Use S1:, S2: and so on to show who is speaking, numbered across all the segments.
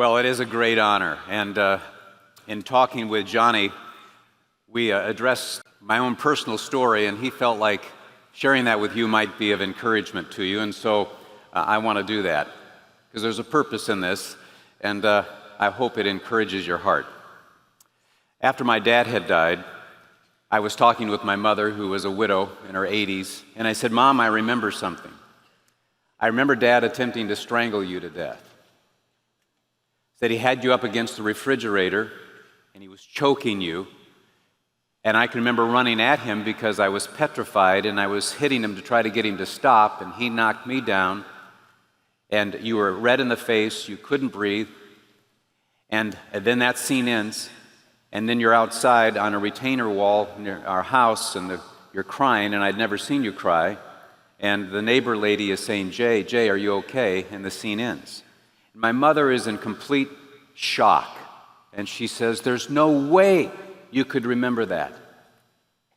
S1: Well, it is a great honor, and in talking with Johnny, we addressed my own personal story, and he felt like sharing that with you might be of encouragement to you, and so I want to do that, because there's a purpose in this, and I hope it encourages your heart. After my dad had died, I was talking with my mother, who was a widow in her 80s, and I said, "Mom, I remember something. I remember Dad attempting to strangle you to death. That he had you up against the refrigerator and he was choking you, and I can remember running at him because I was petrified and I was hitting him to try to get him to stop, and he knocked me down, and you were red in the face, you couldn't breathe, and then that scene ends, and then you're outside on a retainer wall near our house, and you're crying, and I'd never seen you cry, and the neighbor lady is saying, 'Jay, are you okay?' and the scene ends. My mother is in complete shock, and she says, 'There's no way you could remember that.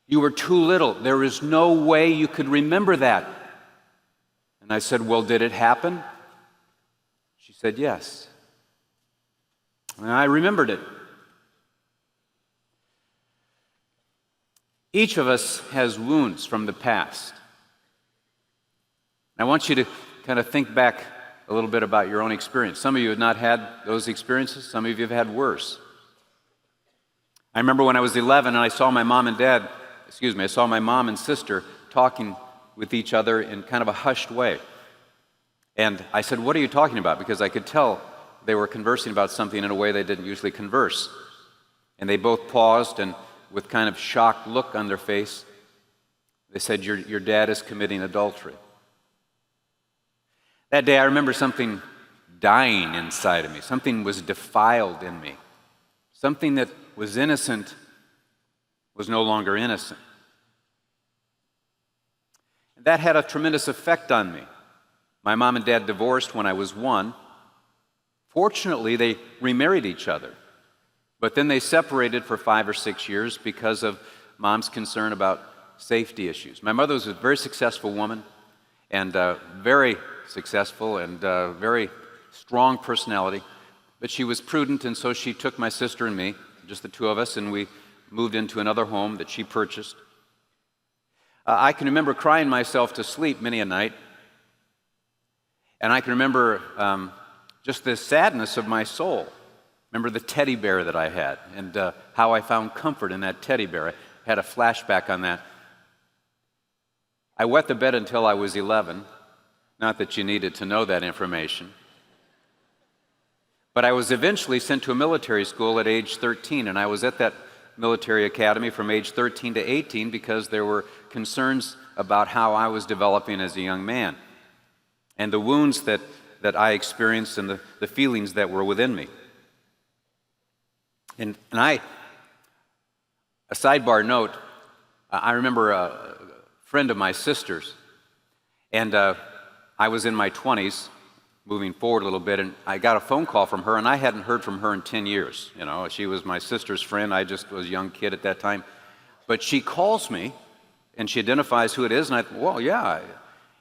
S1: You were too little. There is no way you could remember that.' And I said, 'Well, did it happen?' She said, 'Yes.' And I remembered it. Each of us has wounds from the past. I want you to kind of think back a little bit about your own experience. Some of you have not had those experiences. Some of you have had worse. I remember when I was 11 and I saw my mom and sister talking with each other in kind of a hushed way. And I said, "What are you talking about?" Because I could tell they were conversing about something in a way they didn't usually converse. And they both paused, and with kind of shocked look on their face, they said, your dad is committing adultery." That day, I remember something dying inside of me. Something was defiled in me. Something that was innocent was no longer innocent. And that had a tremendous effect on me. My mom and dad divorced when I was 1. Fortunately, they remarried each other. But then they separated for 5 or 6 years because of Mom's concern about safety issues. My mother was a very successful woman, and very successful and very strong personality, but she was prudent, and so she took my sister and me, just the two of us, and we moved into another home that she purchased. I can remember crying myself to sleep many a night, and I can remember just the sadness of my soul. Remember the teddy bear that I had, and how I found comfort in that teddy bear. I had a flashback on that. I wet the bed until I was 11. Not that you needed to know that information. But I was eventually sent to a military school at age 13, and I was at that military academy from age 13 to 18 because there were concerns about how I was developing as a young man and the wounds that I experienced and the feelings that were within me. And a sidebar note, I remember a friend of my sister's, and I was in my 20s, moving forward a little bit, and I got a phone call from her, and I hadn't heard from her in 10 years. You know, she was my sister's friend. I just was a young kid at that time. But she calls me, and she identifies who it is, and I thought, well, yeah.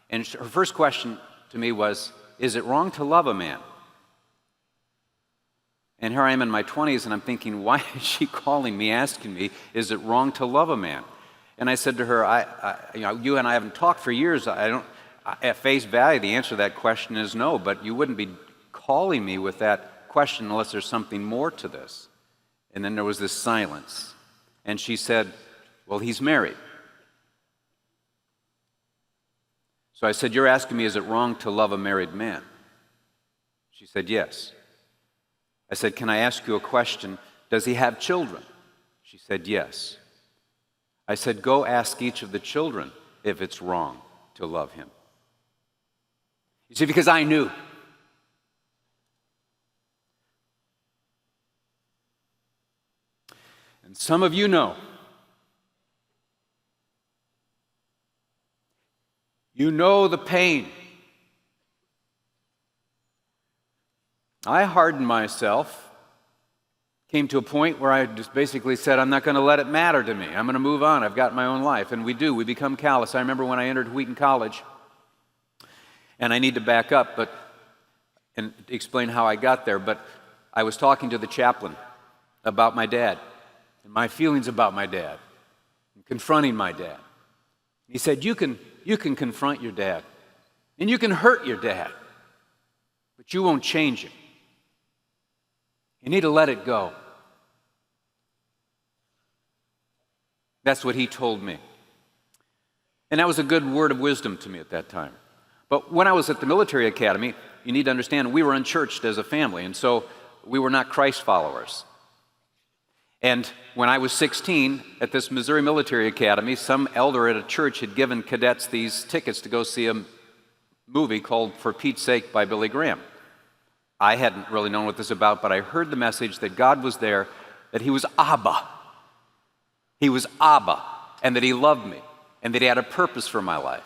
S1: And her first question to me was, "Is it wrong to love a man?" And here I am in my 20s, and I'm thinking, why is she calling me, asking me, is it wrong to love a man? And I said to her, you and I haven't talked for years. At face value, the answer to that question is no, but you wouldn't be calling me with that question unless there's something more to this. And then there was this silence. And she said, "Well, he's married." So I said, "You're asking me, is it wrong to love a married man?" She said, "Yes." I said, "Can I ask you a question? Does he have children?" She said, "Yes." I said, "Go ask each of the children if it's wrong to love him." You see, because I knew. And some of you know. You know the pain. I hardened myself, came to a point where I just basically said, I'm not going to let it matter to me. I'm going to move on. I've got my own life. And we do. We become callous. I remember when I entered Wheaton College, and I need to back up and explain how I got there, but I was talking to the chaplain about my dad and my feelings about my dad and confronting my dad. He said, you can confront your dad and you can hurt your dad, but you won't change him. You need to let it go. That's what he told me. And that was a good word of wisdom to me at that time. But when I was at the military academy, you need to understand we were unchurched as a family, and so we were not Christ followers. And when I was 16 at this Missouri Military Academy, some elder at a church had given cadets these tickets to go see a movie called For Pete's Sake by Billy Graham. I hadn't really known what this was about, but I heard the message that God was there, that he was Abba. He was Abba, and that he loved me, and that he had a purpose for my life,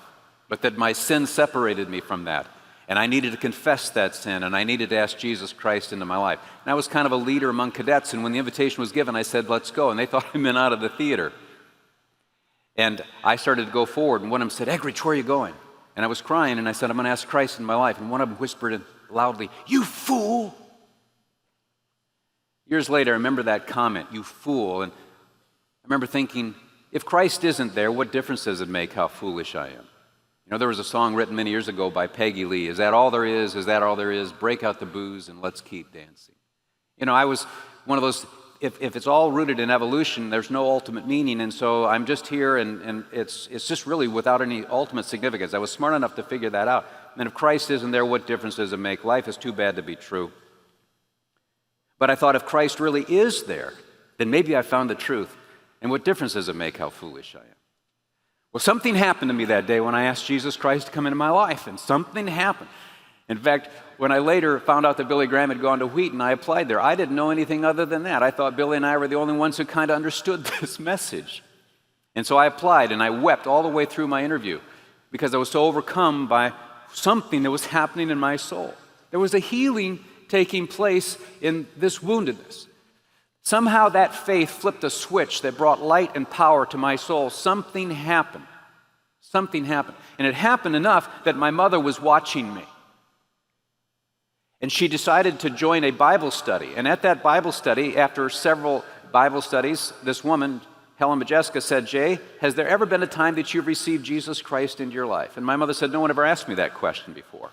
S1: but that my sin separated me from that. And I needed to confess that sin, and I needed to ask Jesus Christ into my life. And I was kind of a leader among cadets, and when the invitation was given, I said, let's go. And they thought I meant out of the theater. And I started to go forward, and one of them said, Eggerichs, where are you going? And I was crying, and I said, I'm going to ask Christ in my life. And one of them whispered loudly, you fool! Years later, I remember that comment, you fool. And I remember thinking, if Christ isn't there, what difference does it make how foolish I am? You know, there was a song written many years ago by Peggy Lee, Is that all there is? Is that all there is? Break out the booze and let's keep dancing. You know, I was one of those, if it's all rooted in evolution, there's no ultimate meaning, and so I'm just here, and it's just really without any ultimate significance. I was smart enough to figure that out. And if Christ isn't there, what difference does it make? Life is too bad to be true. But I thought, if Christ really is there, then maybe I found the truth. And what difference does it make how foolish I am? Well, something happened to me that day when I asked Jesus Christ to come into my life, and something happened. In fact, when I later found out that Billy Graham had gone to Wheaton, I applied there. I didn't know anything other than that. I thought Billy and I were the only ones who kind of understood this message. And so I applied, and I wept all the way through my interview because I was so overcome by something that was happening in my soul. There was a healing taking place in this woundedness. Somehow that faith flipped a switch that brought light and power to my soul. Something happened. Something happened. And it happened enough that my mother was watching me. And she decided to join a Bible study. And at that Bible study, after several Bible studies, this woman, Helen Majeska, said, Jay, has there ever been a time that you've received Jesus Christ into your life? And my mother said, no one ever asked me that question before.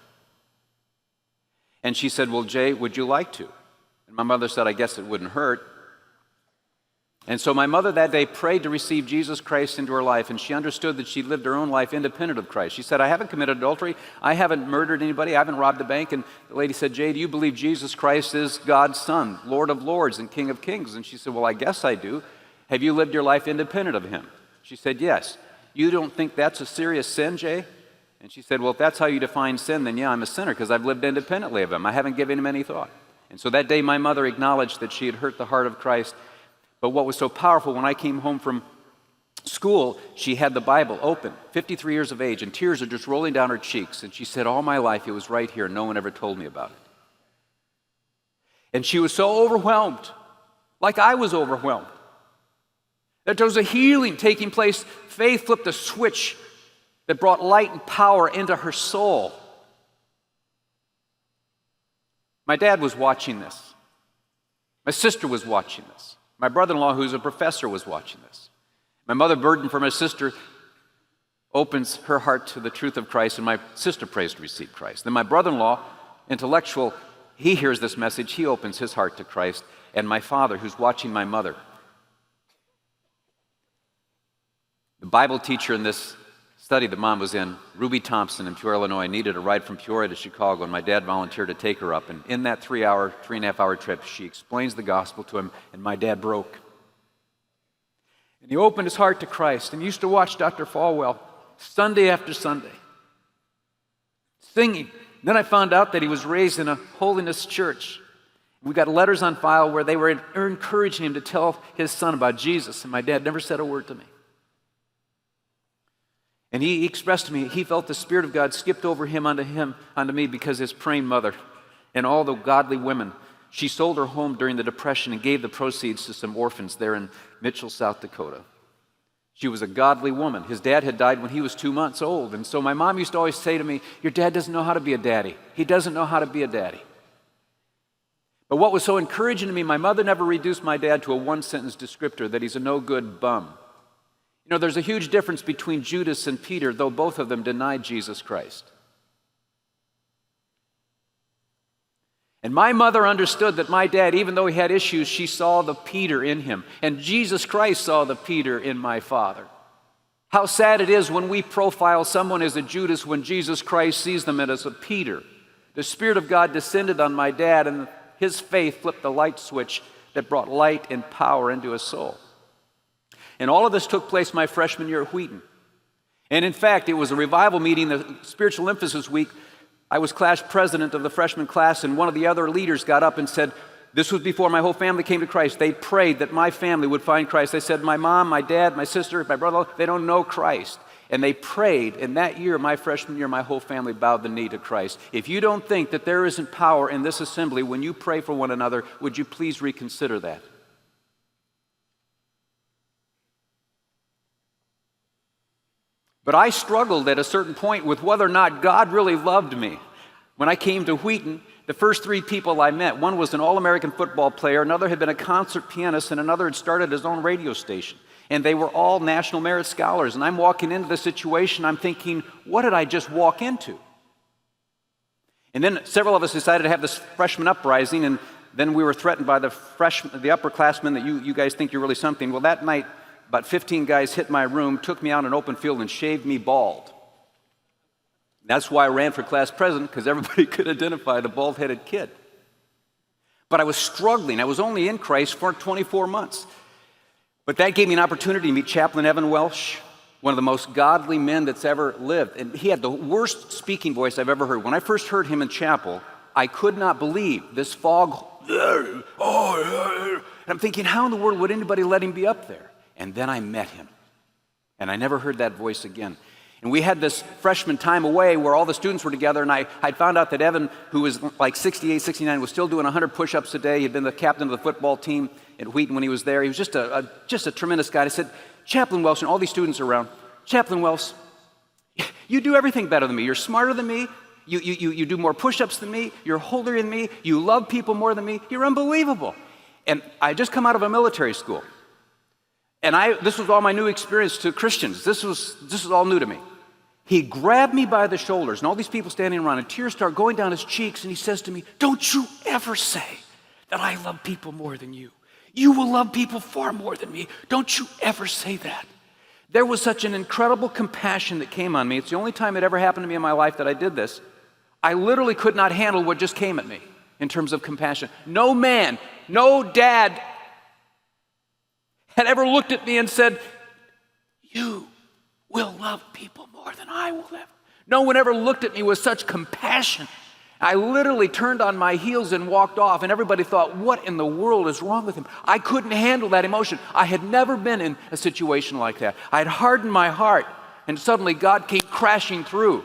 S1: And she said, well, Jay, would you like to? And my mother said, I guess it wouldn't hurt. And so my mother that day prayed to receive Jesus Christ into her life, and she understood that she lived her own life independent of Christ. She said, I haven't committed adultery, I haven't murdered anybody, I haven't robbed a bank. And the lady said, Jay, do you believe Jesus Christ is God's Son, Lord of Lords and King of Kings? And she said, well, I guess I do. Have you lived your life independent of him? She said, yes. You don't think that's a serious sin, Jay? And she said, well, if that's how you define sin, then yeah, I'm a sinner because I've lived independently of him. I haven't given him any thought. And so that day my mother acknowledged that she had hurt the heart of Christ. But what was so powerful, when I came home from school, she had the Bible open, 53 years of age, and tears are just rolling down her cheeks. And she said, all my life it was right here. No one ever told me about it. And she was so overwhelmed, like I was overwhelmed, that there was a healing taking place. Faith flipped a switch that brought light and power into her soul. My dad was watching this. My sister was watching this. My brother-in-law, who's a professor, was watching this. My mother, burdened for my sister, opens her heart to the truth of Christ, and my sister prays to receive Christ. Then my brother-in-law, intellectual, he hears this message, he opens his heart to Christ. And my father, who's watching my mother, the Bible teacher in this study that Mom was in, Ruby Thompson in Peoria, Illinois, needed a ride from Peoria to Chicago, and my dad volunteered to take her up. And in that 3.5-hour trip, she explains the gospel to him, and my dad broke. And he opened his heart to Christ, and he used to watch Dr. Falwell Sunday after Sunday, singing. Then I found out that he was raised in a holiness church. We got letters on file where they were encouraging him to tell his son about Jesus, and my dad never said a word to me. And he expressed to me, he felt the Spirit of God skipped over him onto me because his praying mother and all the godly women, she sold her home during the Depression and gave the proceeds to some orphans there in Mitchell, South Dakota. She was a godly woman. His dad had died when he was 2 months old. And so my mom used to always say to me, your dad doesn't know how to be a daddy. He doesn't know how to be a daddy. But what was so encouraging to me, my mother never reduced my dad to a one-sentence descriptor that he's a no-good bum. You know, there's a huge difference between Judas and Peter, though both of them denied Jesus Christ. And my mother understood that my dad, even though he had issues, she saw the Peter in him. And Jesus Christ saw the Peter in my father. How sad it is when we profile someone as a Judas when Jesus Christ sees them as a Peter. The Spirit of God descended on my dad, and his faith flipped the light switch that brought light and power into his soul. And all of this took place my freshman year at Wheaton. And in fact, it was a revival meeting, the spiritual emphasis week. I was class president of the freshman class, and one of the other leaders got up and said, this was before my whole family came to Christ. They prayed that my family would find Christ. They said, my mom, my dad, my sister, my brother, they don't know Christ. And they prayed, and that year, my freshman year, my whole family bowed the knee to Christ. If you don't think that there isn't power in this assembly when you pray for one another, would you please reconsider that? But I struggled at a certain point with whether or not God really loved me. When I came to Wheaton, the first three people I met, one was an All-American football player, another had been a concert pianist, and another had started his own radio station. And they were all National Merit Scholars. And I'm walking into the situation, I'm thinking, what did I just walk into? And then several of us decided to have this freshman uprising, and then we were threatened by the upperclassmen that you guys think you're really something. Well, that night, about 15 guys hit my room, took me out in an open field, and shaved me bald. That's why I ran for class president, because everybody could identify the bald-headed kid. But I was struggling. I was only in Christ for 24 months. But that gave me an opportunity to meet Chaplain Evan Welsh, one of the most godly men that's ever lived. And he had the worst speaking voice I've ever heard. When I first heard him in chapel, I could not believe this fog. And I'm thinking, how in the world would anybody let him be up there? And then I met him, and I never heard that voice again. And we had this freshman time away where all the students were together, and I'd found out that Evan, who was like 68, 69, was still doing 100 push-ups a day. He'd been the captain of the football team at Wheaton when he was there. He was just a tremendous guy. I said, Chaplain Welsh, and all these students are around, Chaplain Welsh, you do everything better than me. You're smarter than me. You do more push-ups than me. You're holier than me. You love people more than me. You're unbelievable. And I just come out of a military school. And this was all my new experience to Christians. This was all new to me. He grabbed me by the shoulders, and all these people standing around, and tears start going down his cheeks, and he says to me, don't you ever say that I love people more than you. You will love people far more than me. Don't you ever say that. There was such an incredible compassion that came on me. It's the only time it ever happened to me in my life that I did this. I literally could not handle what just came at me in terms of compassion. No man, no dad had ever looked at me and said, you will love people more than I will ever. No one ever looked at me with such compassion. I literally turned on my heels and walked off, and everybody thought, what in the world is wrong with him? I couldn't handle that emotion. I had never been in a situation like that. I had hardened my heart, and suddenly God came crashing through.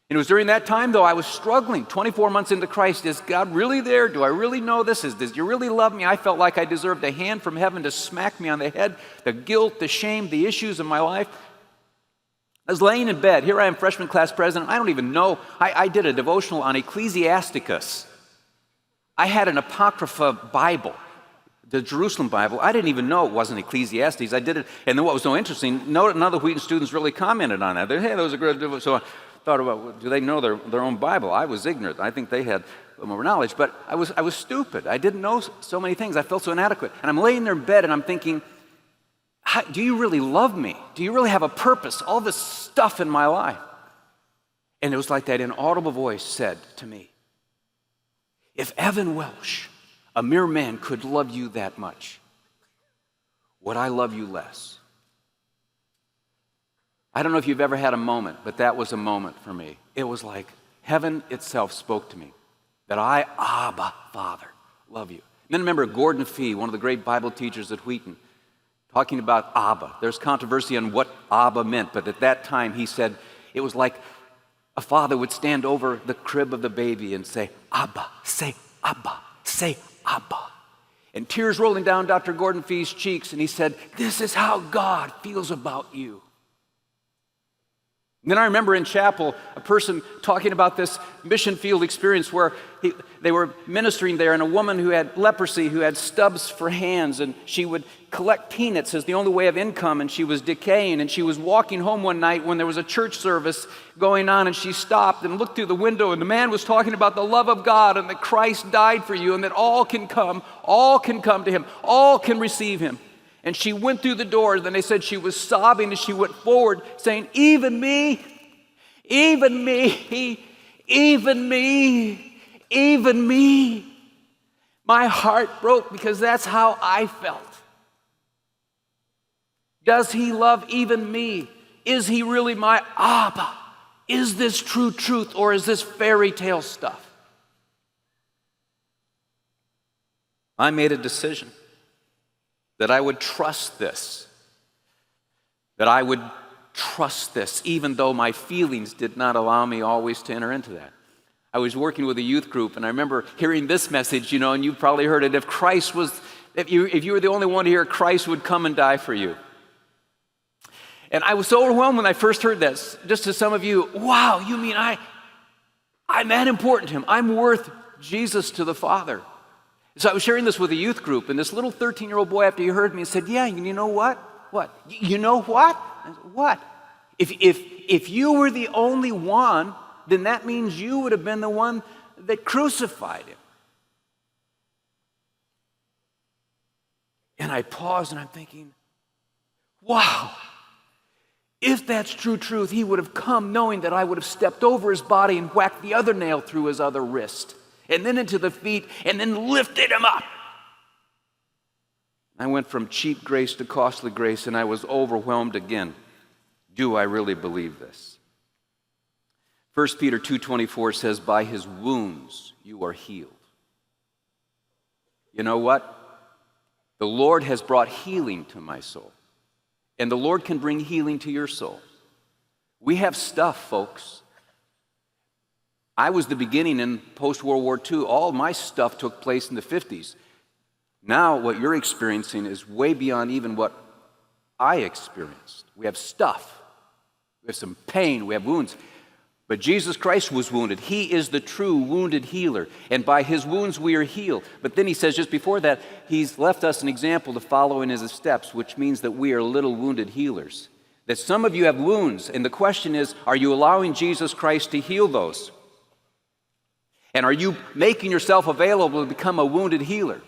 S1: And it was during that time, though, I was struggling. 24 months into Christ, is God really there? Do I really know this? Does you really love me? I felt like I deserved a hand from heaven to smack me on the head. The guilt, the shame, the issues of my life. I was laying in bed. Here I am, freshman class president. I don't even know. I did a devotional on Ecclesiasticus. I had an Apocrypha Bible, the Jerusalem Bible. I didn't even know it wasn't Ecclesiastes. I did it. And then what was so interesting, none of the Wheaton students really commented on that. They, hey, that was a great devotional. So I thought about, do they know their own Bible? I was ignorant. I think they had a little more knowledge. But I was stupid. I didn't know so many things. I felt so inadequate. And I'm laying there in bed, and I'm thinking, do you really love me? Do you really have a purpose? All this stuff in my life. And it was like that inaudible voice said to me, if Evan Welsh, a mere man, could love you that much, would I love you less? I don't know if you've ever had a moment, but that was a moment for me. It was like heaven itself spoke to me that I, Abba, Father, love you. And then remember Gordon Fee, one of the great Bible teachers at Wheaton, talking about Abba. There's controversy on what Abba meant, but at that time he said it was like a father would stand over the crib of the baby and say, Abba, say Abba, say Abba. And tears rolling down Dr. Gordon Fee's cheeks, and he said, this is how God feels about you. Then I remember in chapel a person talking about this mission field experience where they were ministering there, and a woman who had leprosy, who had stubs for hands, and she would collect peanuts as the only way of income, and she was decaying, and she was walking home one night when there was a church service going on, and she stopped and looked through the window, and the man was talking about the love of God and that Christ died for you and that all can come to him, all can receive him. And she went through the doors, and they said she was sobbing as she went forward, saying, even me, even me, even me, even me. My heart broke because that's how I felt. Does he love even me? Is he really my Abba? Is this true truth, or is this fairy tale stuff? I made a decision that I would trust this, even though my feelings did not allow me always to enter into that. I was working with a youth group, and I remember hearing this message, and you've probably heard it, if you were the only one here, Christ would come and die for you. And I was so overwhelmed when I first heard this. Just to some of you, wow, you mean I'm that important to him? I'm worth Jesus to the Father. So I was sharing this with a youth group, and this little 13-year-old boy, after he heard me, said, yeah, you know what? What? You know what? I said, what? If you were the only one, then that means you would have been the one that crucified him. And I paused, and I'm thinking, wow, if that's true truth, he would have come knowing that I would have stepped over his body and whacked the other nail through his other wrist, and then into the feet, and then lifted him up. I went from cheap grace to costly grace, and I was overwhelmed again. Do I really believe this? 1 Peter 2:24 says, by his wounds you are healed. You know what? The Lord has brought healing to my soul. And the Lord can bring healing to your soul. We have stuff, folks. I was the beginning in post-World War II. All my stuff took place in the 50s. Now what you're experiencing is way beyond even what I experienced. We have stuff. We have some pain. We have wounds. But Jesus Christ was wounded. He is the true wounded healer. And by his wounds we are healed. But then he says just before that, he's left us an example to follow in his steps, which means that we are little wounded healers. That some of you have wounds. And the question is, are you allowing Jesus Christ to heal those? And are you making yourself available to become a wounded healer?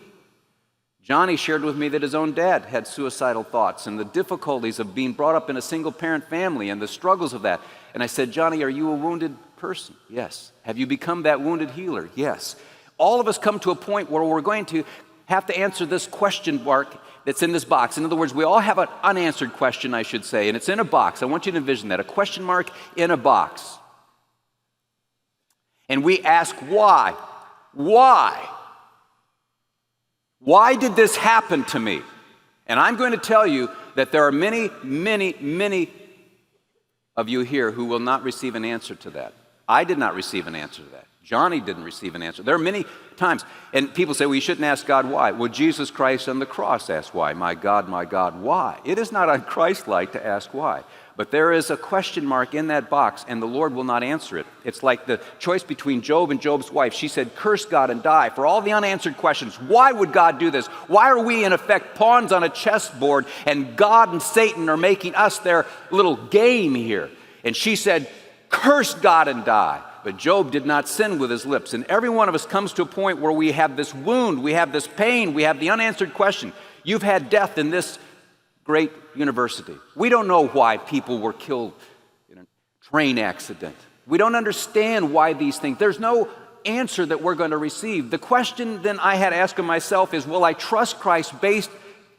S1: Johnny shared with me that his own dad had suicidal thoughts and the difficulties of being brought up in a single-parent family and the struggles of that. And I said, Johnny, are you a wounded person? Yes. Have you become that wounded healer? Yes. All of us come to a point where we're going to have to answer this question mark that's in this box. In other words, we all have an unanswered question, I should say, and it's in a box. I want you to envision that, a question mark in a box. And we ask why? Why? Why did this happen to me? And I'm going to tell you that there are many, many, many of you here who will not receive an answer to that. I did not receive an answer to that. Johnny didn't receive an answer. There are many times, and people say, well, you shouldn't ask God why. Well, Jesus Christ on the cross asked why. My God, why? It is not un-Christ-like to ask why. But there is a question mark in that box, and the Lord will not answer it. It's like the choice between Job and Job's wife. She said, curse God and die. For all the unanswered questions, why would God do this? Why are we, in effect, pawns on a chessboard, and God and Satan are making us their little game here? And she said, curse God and die. But Job did not sin with his lips. And every one of us comes to a point where we have this wound, we have this pain, we have the unanswered question. You've had death in this great university. We don't know why people were killed in a train accident. We don't understand why these things. There's no answer that we're going to receive. The question then I had to ask myself is, will I trust Christ based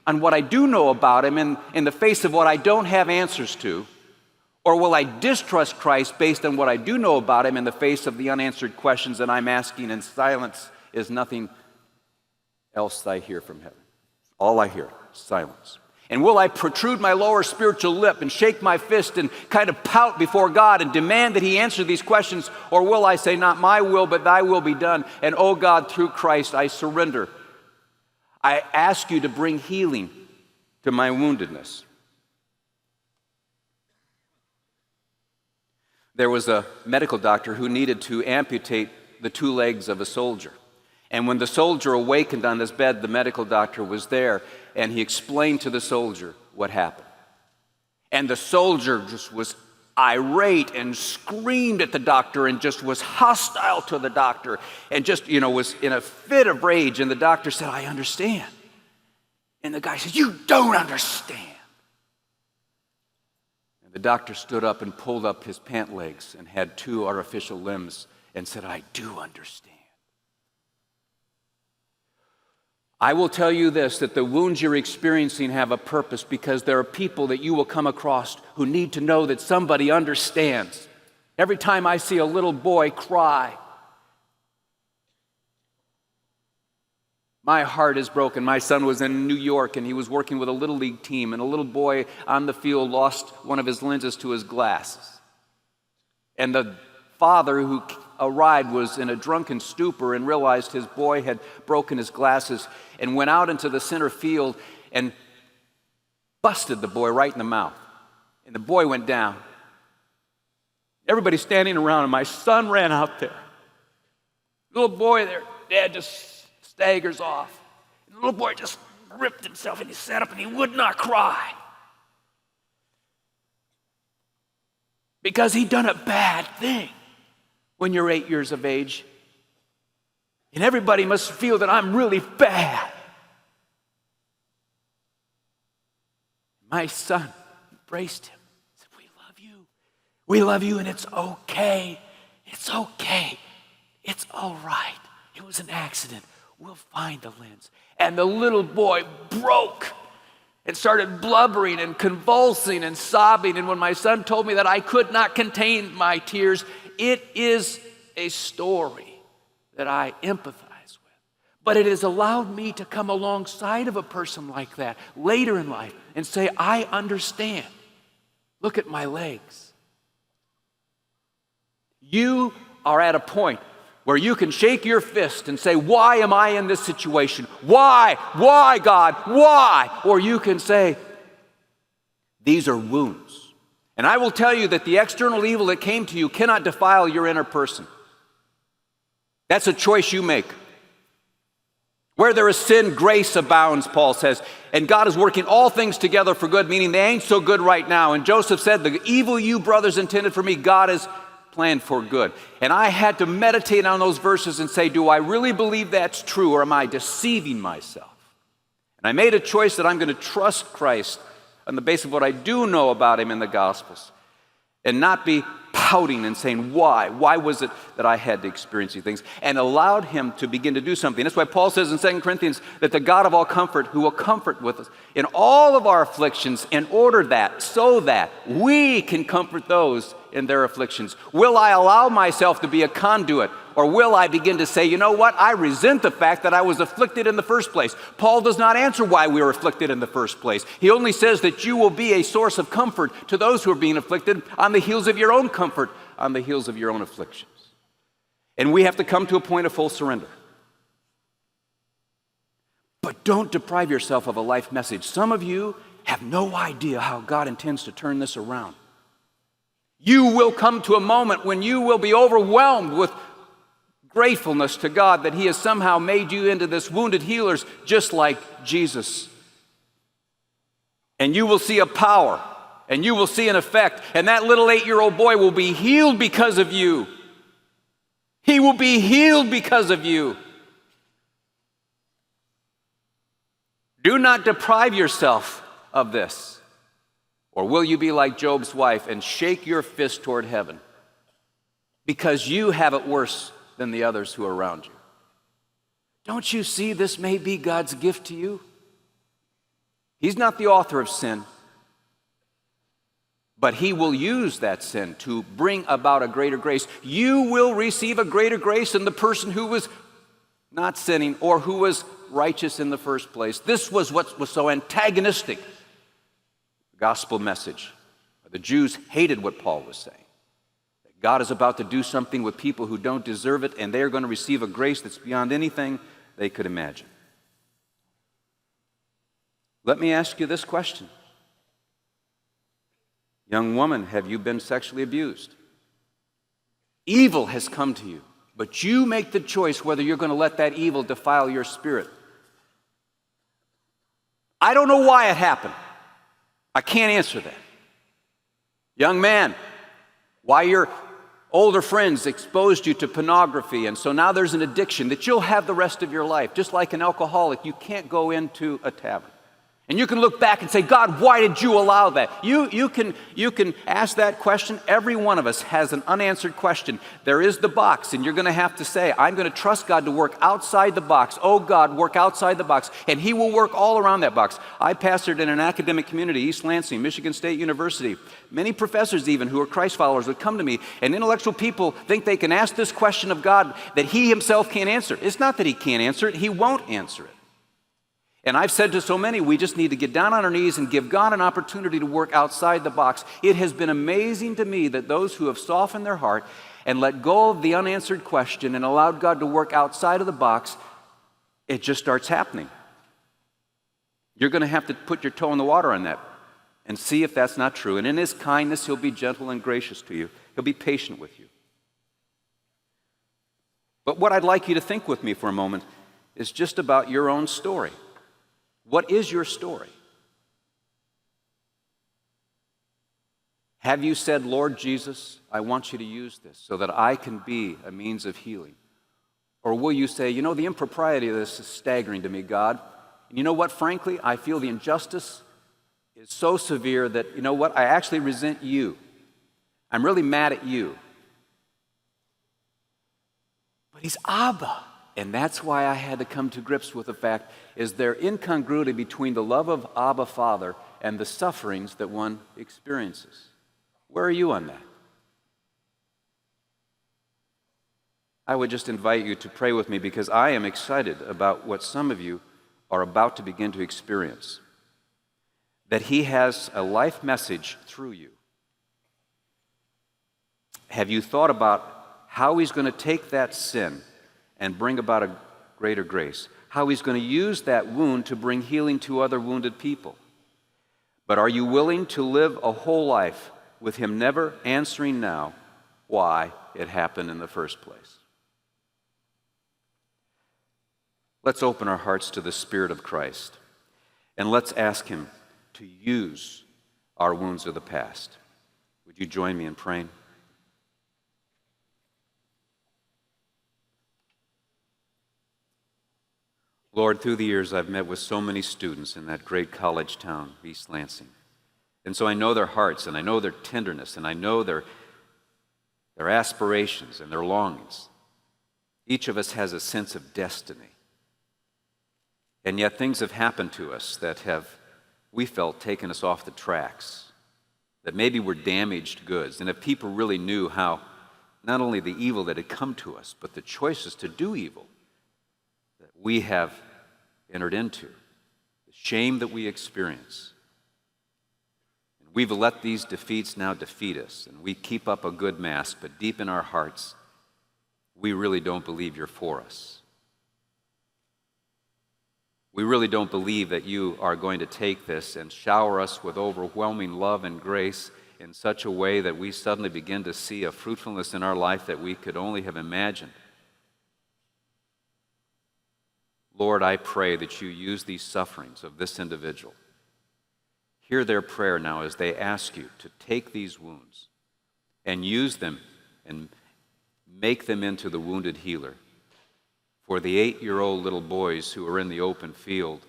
S1: on what I do know about him in the face of what I don't have answers to? Or will I distrust Christ based on what I do know about him in the face of the unanswered questions that I'm asking, and silence is nothing else I hear from heaven? All I hear, silence. And will I protrude my lower spiritual lip and shake my fist and kind of pout before God and demand that he answer these questions? Or will I say, not my will, but thy will be done? And oh God, through Christ, I surrender. I ask you to bring healing to my woundedness. there was a medical doctor who needed to amputate the two legs of a soldier. And when the soldier awakened on his bed, the medical doctor was there, and he explained to the soldier what happened. And the soldier just was irate and screamed at the doctor and just was hostile to the doctor and just, was in a fit of rage. And the doctor said, "I understand." And the guy said, "You don't understand." And the doctor stood up and pulled up his pant legs and had two artificial limbs and said, "I do understand." I will tell you this, that the wounds you're experiencing have a purpose, because there are people that you will come across who need to know that somebody understands. Every time I see a little boy cry, my heart is broken. My son was in New York, and he was working with a little league team, and a little boy on the field lost one of his lenses to his glasses. And the father who arrived was in a drunken stupor and realized his boy had broken his glasses and went out into the center field and busted the boy right in the mouth. And the boy went down. Everybody's standing around, and my son ran out there. Little boy there, Dad just staggers off. And the little boy just ripped himself, and he sat up and he would not cry. Because he'd done a bad thing. When you're 8 years of age, and everybody must feel that I'm really bad. My son embraced him, said, "We love you. We love you, and it's okay. It's okay. It's all right. It was an accident. We'll find the lens." And the little boy broke and started blubbering and convulsing and sobbing. And when my son told me that, I could not contain my tears. It is a story that I empathize with. But it has allowed me to come alongside of a person like that later in life and say, "I understand. Look at my legs." You are at a point where you can shake your fist and say, "Why am I in this situation? Why? Why, God? Why?" Or you can say, "These are wounds. And I will tell you that the external evil that came to you cannot defile your inner person." That's a choice you make. Where there is sin, grace abounds, Paul says. And God is working all things together for good, meaning they ain't so good right now. And Joseph said, "The evil you brothers intended for me, God has planned for good." And I had to meditate on those verses and say, do I really believe that's true, or am I deceiving myself? And I made a choice that I'm going to trust Christ on the basis of what I do know about him in the Gospels, and not be pouting and saying, "Why? Why was it that I had to experience these things?" And allowed him to begin to do something. That's why Paul says in 2 Corinthians that the God of all comfort, who will comfort with us in all of our afflictions, in order that, so that we can comfort those in their afflictions. Will I allow myself to be a conduit, or will I begin to say, "You know what? I resent the fact that I was afflicted in the first place"? Paul does not answer why we were afflicted in the first place. He only says that you will be a source of comfort to those who are being afflicted on the heels of your own comfort, on the heels of your own afflictions. And we have to come to a point of full surrender. But don't deprive yourself of a life message. Some of you have no idea how God intends to turn this around. You will come to a moment when you will be overwhelmed with gratefulness to God that he has somehow made you into this wounded healers just like Jesus. And you will see a power, and you will see an effect, and that little 8-year-old boy will be healed because of you. He will be healed because of you. Do not deprive yourself of this. Or will you be like Job's wife and shake your fist toward heaven because you have it worse than the others who are around you? Don't you see this may be God's gift to you? He's not the author of sin, but he will use that sin to bring about a greater grace. You will receive a greater grace than the person who was not sinning or who was righteous in the first place. This was what was so antagonistic. Gospel message. The Jews hated what Paul was saying. That God is about to do something with people who don't deserve it, and they're going to receive a grace that's beyond anything they could imagine. Let me ask you this question. Young woman, have you been sexually abused? Evil has come to you, but you make the choice whether you're going to let that evil defile your spirit. I don't know why it happened. I can't answer that. Young man, why your older friends exposed you to pornography, and so now there's an addiction that you'll have the rest of your life. Just like an alcoholic, you can't go into a tavern. And you can look back and say, God, why did you allow that? You can ask that question. Every one of us has an unanswered question. There is the box, and you're going to have to say, I'm going to trust God to work outside the box. Oh, God, work outside the box, and He will work all around that box. I pastored in an academic community, East Lansing, Michigan State University. Many professors even who are Christ followers would come to me, and intellectual people think they can ask this question of God that He Himself can't answer. It's not that He can't answer it. He won't answer it. And I've said to so many, we just need to get down on our knees and give God an opportunity to work outside the box. It has been amazing to me that those who have softened their heart and let go of the unanswered question and allowed God to work outside of the box, it just starts happening. You're going to have to put your toe in the water on that and see if that's not true. And in His kindness, He'll be gentle and gracious to you. He'll be patient with you. But what I'd like you to think with me for a moment is just about your own story. What is your story? Have you said, Lord Jesus, I want you to use this so that I can be a means of healing? Or will you say, you know, the impropriety of this is staggering to me, God. And you know what, frankly, I feel the injustice is so severe that, you know what, I actually resent you. I'm really mad at you. But He's Abba. And that's why I had to come to grips with the fact, is there incongruity between the love of Abba Father and the sufferings that one experiences? Where are you on that? I would just invite you to pray with me because I am excited about what some of you are about to begin to experience. That He has a life message through you. Have you thought about how He's going to take that sin and bring about a greater grace? How He's going to use that wound to bring healing to other wounded people? But are you willing to live a whole life with Him never answering now why it happened in the first place? Let's open our hearts to the Spirit of Christ, and let's ask Him to use our wounds of the past. Would you join me in praying? Lord, through the years I've met with so many students in that great college town, East Lansing. And so I know their hearts, and I know their tenderness, and I know their aspirations and their longings. Each of us has a sense of destiny. And yet things have happened to us that have, we felt, taken us off the tracks, that maybe were damaged goods. And if people really knew how, not only the evil that had come to us, but the choices to do evil that we have entered into, the shame that we experience. And we've let these defeats now defeat us, and we keep up a good mask, but deep in our hearts, we really don't believe you're for us. We really don't believe that you are going to take this and shower us with overwhelming love and grace in such a way that we suddenly begin to see a fruitfulness in our life that we could only have imagined. Lord, I pray that you use these sufferings of this individual. Hear their prayer now as they ask you to take these wounds and use them and make them into the wounded healer. For the 8-year-old little boys who are in the open field,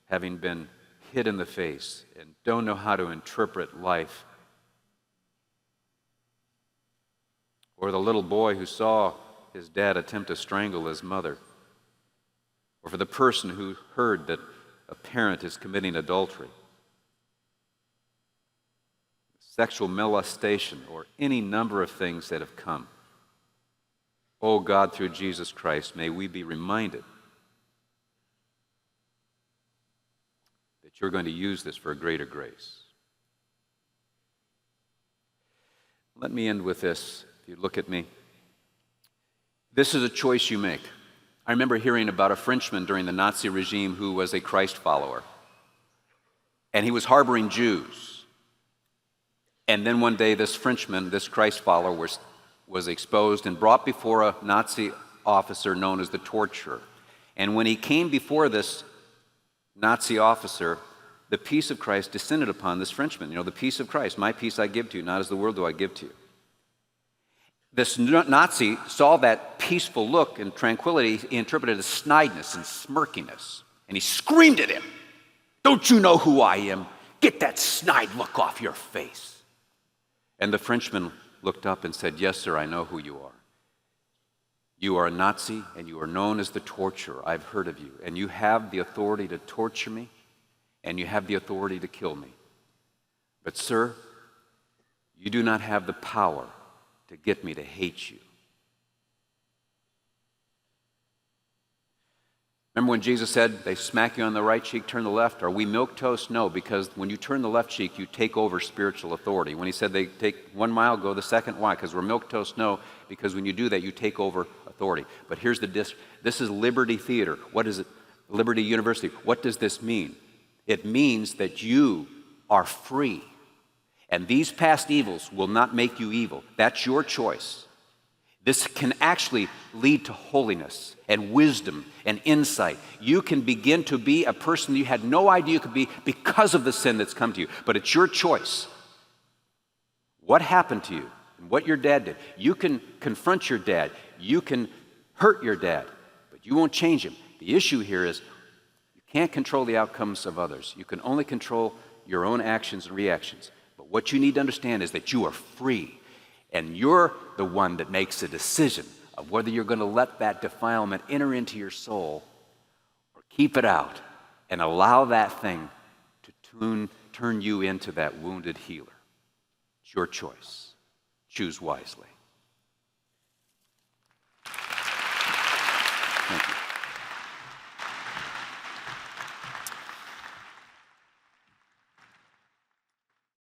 S1: having been hit in the face and don't know how to interpret life. Or the little boy who saw his dad attempt to strangle his mother. Or for the person who heard that a parent is committing adultery, sexual molestation, or any number of things that have come. Oh God, through Jesus Christ, may we be reminded that you're going to use this for a greater grace. Let me end with this. If you look at me, this is a choice you make. I remember hearing about a Frenchman during the Nazi regime who was a Christ follower. And he was harboring Jews. And then one day this Frenchman, this Christ follower, was exposed and brought before a Nazi officer known as the torturer. And when he came before this Nazi officer, the peace of Christ descended upon this Frenchman. The peace of Christ, my peace I give to you, not as the world do I give to you. This Nazi saw that peaceful look and tranquility. He interpreted as snideness and smirkiness. And he screamed at him, "Don't you know who I am? Get that snide look off your face." And the Frenchman looked up and said, "Yes, sir, I know who you are. You are a Nazi, and you are known as the torturer. I've heard of you. And you have the authority to torture me, and you have the authority to kill me. But, sir, you do not have the power to get me to hate you." Remember when Jesus said, they smack you on the right cheek, turn the left? Are we milquetoast? No, because when you turn the left cheek, you take over spiritual authority. When he said they take 1 mile, go the second, why? Because we're milquetoast? No, because when you do that, you take over authority. But here's this is Liberty Theater. What is it? Liberty University. What does this mean? It means that you are free. And these past evils will not make you evil. That's your choice. This can actually lead to holiness and wisdom and insight. You can begin to be a person you had no idea you could be because of the sin that's come to you. But it's your choice. What happened to you and what your dad did. You can confront your dad. You can hurt your dad, but you won't change him. The issue here is you can't control the outcomes of others. You can only control your own actions and reactions. But what you need to understand is that you are free. And you're the one that makes a decision of whether you're going to let that defilement enter into your soul or keep it out and allow that thing to turn you into that wounded healer. It's your choice. Choose wisely.